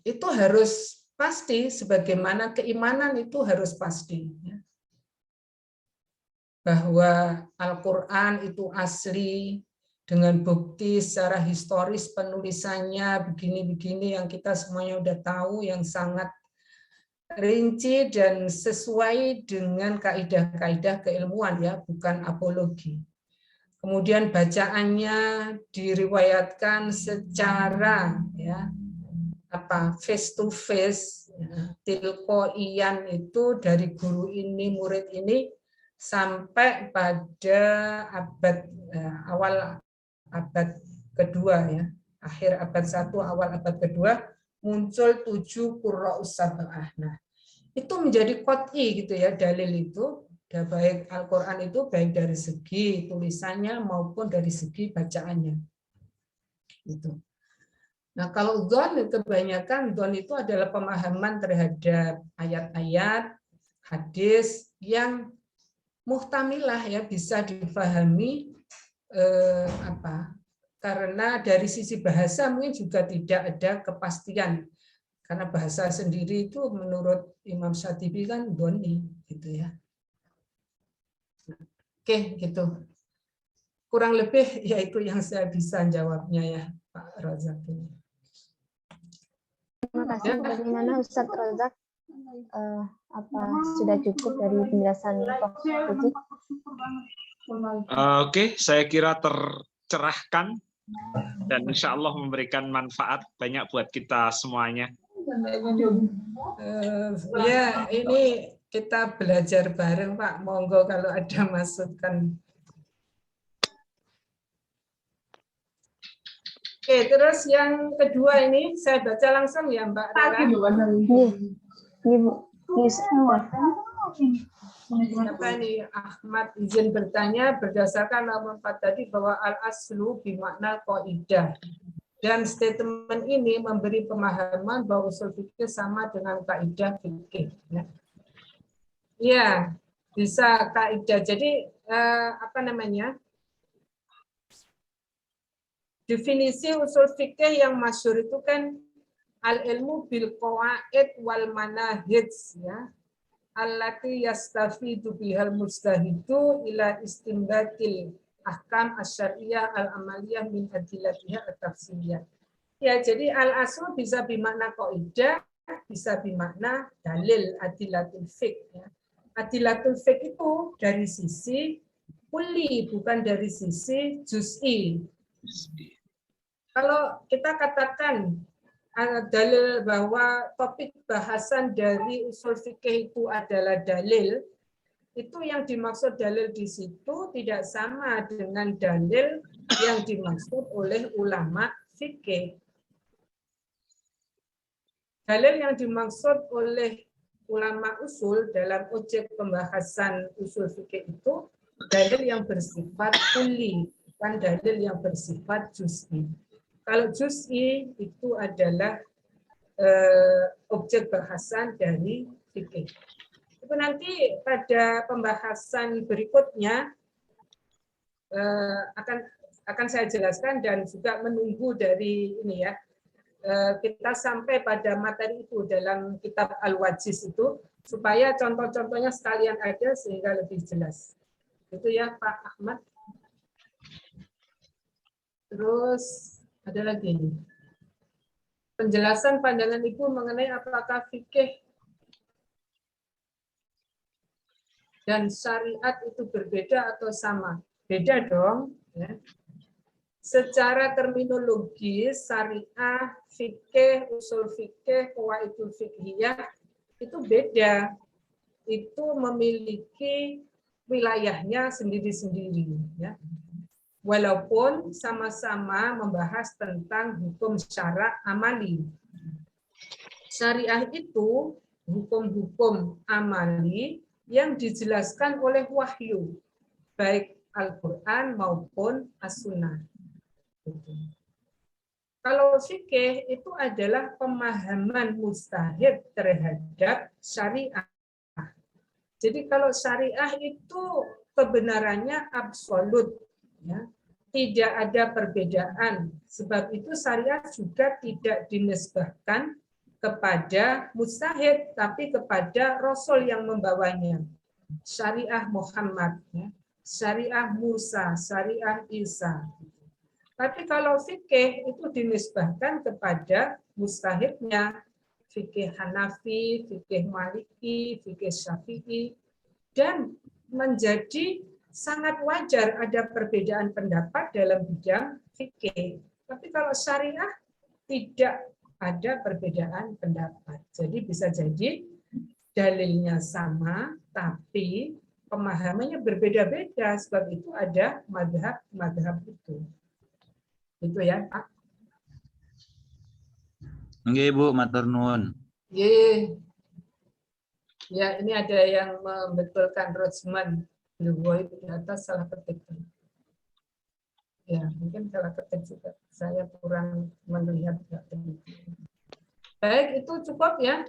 Itu harus pasti, sebagaimana keimanan itu harus pasti. Ya. Bahwa Al-Quran itu asli, dengan bukti secara historis penulisannya begini-begini yang kita semuanya udah tahu, yang sangat rinci dan sesuai dengan kaidah-kaidah keilmuan ya, bukan apologi. Kemudian bacaannya diriwayatkan secara ya face to face, ya, tilqaiyan itu dari guru ini murid ini sampai pada abad awal abad kedua ya, akhir abad 1 awal abad kedua muncul 7 qurra'us sab'ah. Nah, itu menjadi qat'i gitu ya, dalil itu baik Al-Qur'an itu baik dari segi tulisannya maupun dari segi bacaannya. Gitu. Nah, kalau dzon kebanyakan dzon itu adalah pemahaman terhadap ayat-ayat hadis yang muhtamilah ya, bisa difahami karena dari sisi bahasa mungkin juga tidak ada kepastian, karena bahasa sendiri itu menurut Imam Syatibi kan dzonni gitu ya. Oke, gitu. Kurang lebih yaitu yang saya bisa jawabnya ya, Pak Razak. Terima kasih. Bagaimana Ustadz Razak? Apa sudah cukup dari penjelasan Prof. Puji? Oke, saya kira tercerahkan dan insya Allah memberikan manfaat banyak buat kita semuanya. Ya, ini kita belajar bareng Pak. Monggo kalau ada masukan. Oke, terus yang kedua ini saya baca langsung ya Mbak Rara. Siapa ini? Ahmad izin bertanya berdasarkan nomor 4 tadi bahwa al-aslu bimakna qaidah. Dan statement ini memberi pemahaman bahwa usul fikih sama dengan kaidah fikih. Ya, bisa kaidah. Jadi definisi usul fikih yang masyhur itu kan al-ilmu bil qawaid wal manahij ya. Allati yastafidu bihal mujtahidu ila istinbatil ahkam asyariyah al-amaliyah min adillatiha at-tafsiliyah. Ya, jadi al-aslu bisa bermakna qaidah, bisa bermakna dalil adillatul fiqh ya. Adillatul fiqh itu dari sisi kulli, bukan dari sisi juz'i. Kalau kita katakan dalil bahwa topik bahasan dari usul fikih itu adalah dalil, itu yang dimaksud dalil di situ tidak sama dengan dalil yang dimaksud oleh ulama fikih. Dalil yang dimaksud oleh ulama usul dalam objek pembahasan usul fikih itu dalil yang bersifat kulli, bukan dalil yang bersifat juz'i. Kalau juz'i itu adalah objek bahasan dari fikih. Itu nanti pada pembahasan berikutnya akan saya jelaskan dan juga menunggu dari ini ya, kita sampai pada materi itu dalam kitab Al-Wajiz itu, supaya contoh-contohnya sekalian ada sehingga lebih jelas. Itu ya Pak Ahmad. Terus ada lagi ini. Penjelasan pandangan Ibu mengenai apakah fikih dan syariat itu berbeda atau sama? Beda dong. Ya. Secara terminologis, syariah, fikih, usul fikih, qawaidul fiqhiyah itu beda. Itu memiliki wilayahnya sendiri-sendiri. Ya. Walaupun sama-sama membahas tentang hukum syara amali. Syariah itu hukum-hukum amali yang dijelaskan oleh wahyu, baik Al-Quran maupun As-Sunnah. Kalau fikih itu adalah pemahaman mustahid terhadap syariah. Jadi kalau syariah itu kebenarannya absolut, ya, tidak ada perbedaan. Sebab itu syariah juga tidak dinisbahkan kepada mustahid, tapi kepada Rasul yang membawanya. Syariah Muhammad, ya, syariah Musa, syariah Isa. Tapi kalau fikih itu dinisbahkan kepada mustahidnya, fikih Hanafi, fikih Maliki, fikih Syafi'i, dan menjadi sangat wajar ada perbedaan pendapat dalam bidang fikih. Tapi kalau syariah tidak ada perbedaan pendapat. Jadi bisa jadi dalilnya sama, tapi pemahamannya berbeda-beda. Sebab itu ada madhab itu. Itu ya, Pak. Nggih, Bu, matur nuwun. Ye. Ya, ini ada yang membetulkan Rosman Luboy di atas salah ketik. Ya, mungkin salah ketik juga. Saya kurang melihat. Baik, itu cukup ya.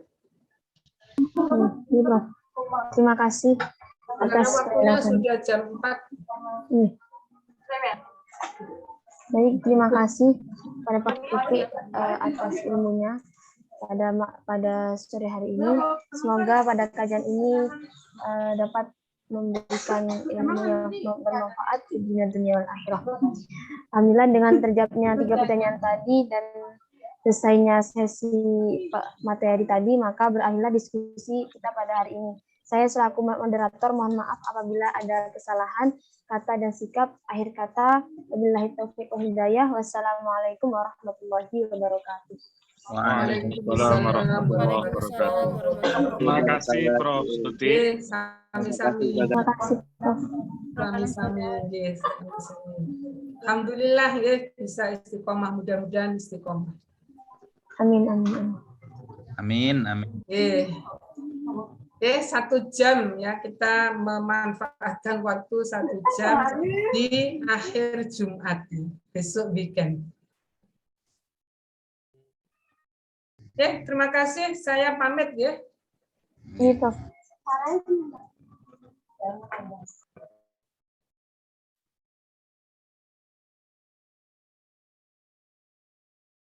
Terima kasih Karena atas waktunya penjelasan. sudah jam 4. Baik, terima kasih pada Pak Fikri atas ilmunya pada sore hari ini. Semoga pada kajian ini dapat memberikan ilmu yang bermanfaat di dunia dan akhirah. Alhamdulillah dengan terjawabnya 3 pertanyaan tadi dan selesainya sesi materi tadi, maka berakhirlah diskusi kita pada hari ini. Saya selaku moderator mohon maaf apabila ada kesalahan kata dan sikap. Akhir kata, wabillahi taufiq wal hidayah. Wassalamualaikum warahmatullahi wabarakatuh. Waalaikumsalam warahmatullahi wabarakatuh. Terima kasih Prof. Suti. Sami-sami. Terima kasih, Prof. Sami-sami. Alhamdulillah ya bisa istiqomah, mudah-mudahan istiqomah. Amin, amin. Amin, amin. Oke, 1 jam ya, kita memanfaatkan waktu 1 jam di akhir Jumat, besok weekend. Oke, terima kasih. Saya pamit ya. Iya, Prof.